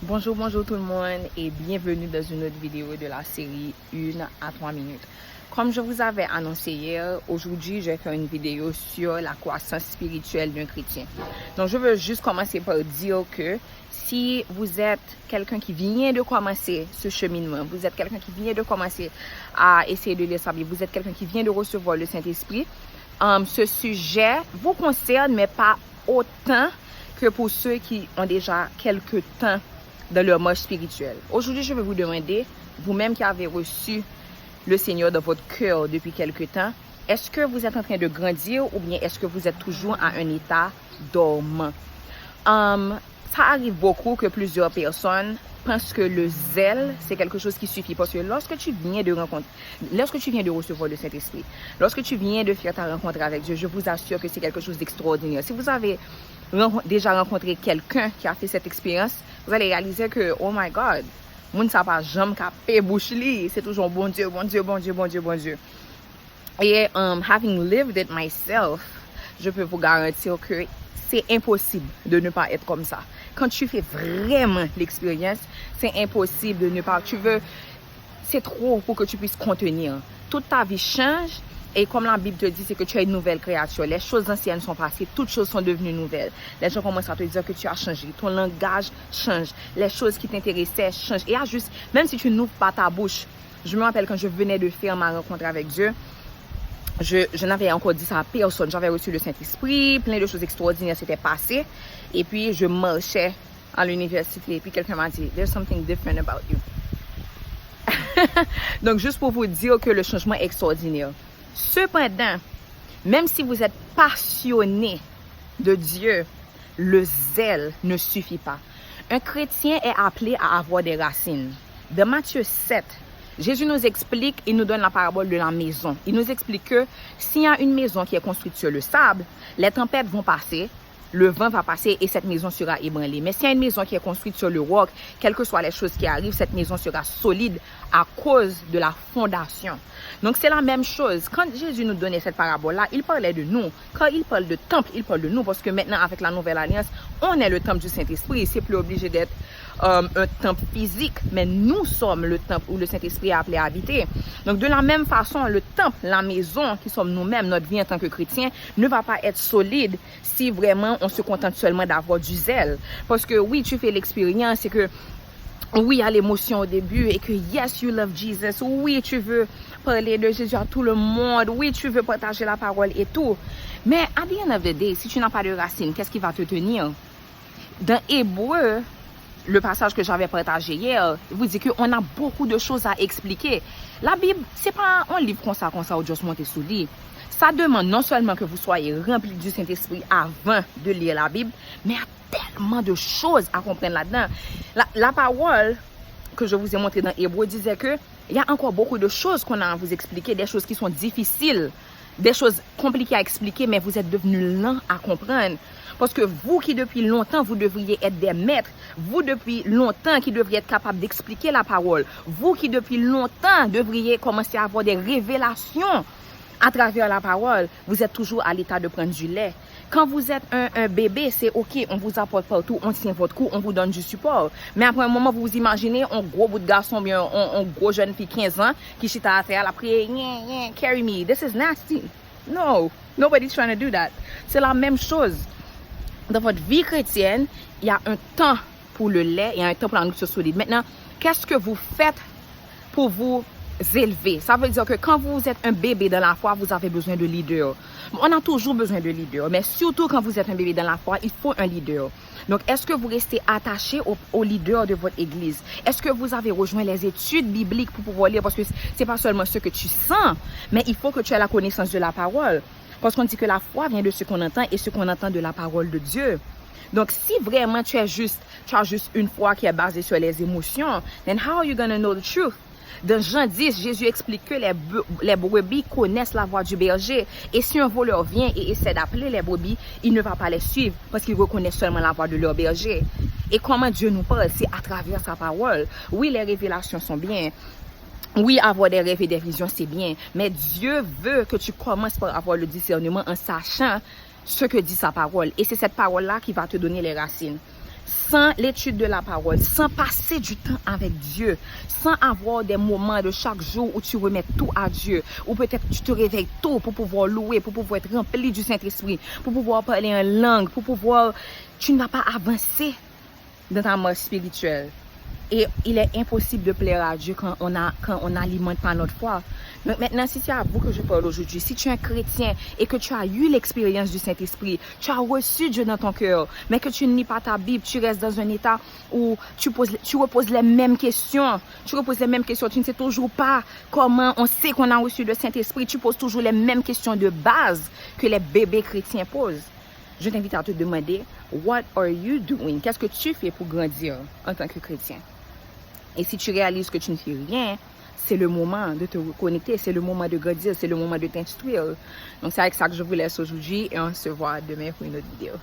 Bonjour tout le monde et bienvenue dans une autre vidéo de la série 1 à 3 minutes. Comme je vous avais annoncé hier, aujourd'hui je vais faire une vidéo sur la croissance spirituelle d'un chrétien. Donc je veux juste commencer par dire que si vous êtes quelqu'un qui vient de commencer ce cheminement, vous êtes quelqu'un qui vient de commencer à essayer de lire sa Bible, vous êtes quelqu'un qui vient de recevoir le Saint-Esprit, ce sujet vous concerne mais pas autant que pour ceux qui ont déjà quelques temps dans leur marche spirituelle. Aujourd'hui, je vais vous demander, vous-même qui avez reçu le Seigneur dans votre cœur depuis quelque temps, est-ce que vous êtes en train de grandir ou bien est-ce que vous êtes toujours à un état dormant? Ça arrive beaucoup que plusieurs personnes pensent que le zèle, c'est quelque chose qui suffit. Parce que lorsque tu viens de recevoir le Saint-Esprit, lorsque tu viens de faire ta rencontre avec Dieu, je vous assure que c'est quelque chose d'extraordinaire. Si vous avez déjà rencontré quelqu'un qui a fait cette expérience, vous allez réaliser que, oh my God, moun sa pa jam kapé bouche li, c'est toujours bon Dieu, bon Dieu, bon Dieu, bon Dieu, bon Dieu. Et having lived it myself, je peux vous garantir que c'est impossible de ne pas être comme ça. Quand tu fais vraiment l'expérience, c'est impossible de ne pas. C'est trop pour que tu puisses contenir. Toute ta vie change. Et comme la Bible te dit, c'est que tu es une nouvelle créature. Les choses anciennes sont passées, toutes choses sont devenues nouvelles. Les gens commencent à te dire que tu as changé. Ton langage change. Les choses qui t'intéressaient changent. Et même si tu n'ouvres pas ta bouche, je me rappelle quand je venais de faire ma rencontre avec Dieu, je n'avais encore dit ça à personne. J'avais reçu le Saint-Esprit, plein de choses extraordinaires s'étaient passées. Et puis, je marchais à l'université. Et puis, quelqu'un m'a dit, there's something different about you. Donc, juste pour vous dire que le changement est extraordinaire. Cependant, même si vous êtes passionné de Dieu, le zèle ne suffit pas. Un chrétien est appelé à avoir des racines. Dans Matthieu 7, Jésus nous explique, il nous donne la parabole de la maison. Il nous explique que s'il y a une maison qui est construite sur le sable, les tempêtes vont passer, le vent va passer et cette maison sera ébranlée. Mais s'il y a une maison qui est construite sur le roc, quelles que soient les choses qui arrivent, cette maison sera solide à cause de la fondation. Donc c'est la même chose. Quand Jésus nous donnait cette parabole-là, il parlait de nous. Quand il parle de temple, il parle de nous parce que maintenant avec la nouvelle alliance, on est le temple du Saint-Esprit. C'est plus obligé d'être un temple physique, mais nous sommes le temple où le Saint-Esprit est appelé à habiter. Donc de la même façon, le temple, la maison qui sommes nous-mêmes, notre vie en tant que chrétien, ne va pas être solide si vraiment on se contente seulement d'avoir du zèle. Parce que oui, tu fais l'expérience et que oui, il y a l'émotion au début et que yes, you love Jesus. Oui, tu veux parler de Jésus à tout le monde. Oui, tu veux partager la parole et tout. Mais à the end of the day, si tu n'as pas de racines, qu'est-ce qui va te tenir? Dans Hébreu, le passage que j'avais partagé hier, il vous dit qu'on a beaucoup de choses à expliquer. La Bible, c'est pas un livre comme ça, où juste monter sous lit. Ça demande non seulement que vous soyez rempli du Saint-Esprit avant de lire la Bible, mais il y a tellement de choses à comprendre là-dedans. La parole que je vous ai montrée dans Hébreu disait que il y a encore beaucoup de choses qu'on a à vous expliquer, des choses qui sont difficiles, des choses compliquées à expliquer, mais vous êtes devenus lents à comprendre. Parce que vous qui depuis longtemps, vous devriez être des maîtres, vous depuis longtemps qui devriez être capable d'expliquer la parole, vous qui depuis longtemps devriez commencer à avoir des révélations à travers la parole, vous êtes toujours à l'état de prendre du lait. Quand vous êtes un bébé, c'est ok, on vous apporte partout, on tient votre cou, on vous donne du support. Mais après un moment, vous vous imaginez un gros bout de garçon, bien un gros jeune fille 15 ans qui chita à terre, après, carry me, this is nasty. No, nobody's trying to do that. C'est la même chose. Dans votre vie chrétienne, il y a un temps pour le lait et un temps pour la nourriture solide. Maintenant, qu'est-ce que vous faites pour vous élever? Ça veut dire que quand vous êtes un bébé dans la foi, vous avez besoin de leader. On a toujours besoin de leader, mais surtout quand vous êtes un bébé dans la foi, il faut un leader. Donc, est-ce que vous restez attaché au leader de votre église? Est-ce que vous avez rejoint les études bibliques pour pouvoir lire? Parce que c'est pas seulement ce que tu sens, mais il faut que tu aies la connaissance de la parole. Parce qu'on dit que la foi vient de ce qu'on entend et ce qu'on entend de la parole de Dieu. Donc, si vraiment tu as juste une foi qui est basée sur les émotions, then how are you going to know the truth? Dans Jean 10, Jésus explique que les brebis connaissent la voix du berger. Et si un voleur vient et essaie d'appeler les brebis, il ne va pas les suivre parce qu'il reconnaît seulement la voix de leur berger. Et comment Dieu nous parle, c'est à travers sa parole. Oui, les révélations sont bien. Oui, avoir des rêves et des visions, c'est bien. Mais Dieu veut que tu commences par avoir le discernement en sachant ce que dit sa parole. Et c'est cette parole-là qui va te donner les racines. sans l'étude de la parole, sans passer du temps avec Dieu, sans avoir des moments de chaque jour où tu remets tout à Dieu, ou peut-être tu te réveilles tôt pour pouvoir louer, pour pouvoir être rempli du Saint-Esprit, pour pouvoir parler en langue, pour pouvoir... Tu ne vas pas avancer dans ta mort spirituelle. Et il est impossible de plaire à Dieu quand on n'alimente pas notre foi. Donc maintenant, si c'est à vous que je parle aujourd'hui, si tu es un chrétien et que tu as eu l'expérience du Saint-Esprit, tu as reçu Dieu dans ton cœur, mais que tu ne lis pas ta Bible, tu restes dans un état où tu reposes les mêmes questions. Tu ne sais toujours pas comment on sait qu'on a reçu le Saint-Esprit. Tu poses toujours les mêmes questions de base que les bébés chrétiens posent. Je t'invite à te demander, what are you doing? Qu'est-ce que tu fais pour grandir en tant que chrétien? Et si tu réalises que tu ne fais rien, c'est le moment de te reconnecter, c'est le moment de grandir, c'est le moment de t'instruire. Donc c'est avec ça que je vous laisse aujourd'hui et on se voit demain pour une autre vidéo.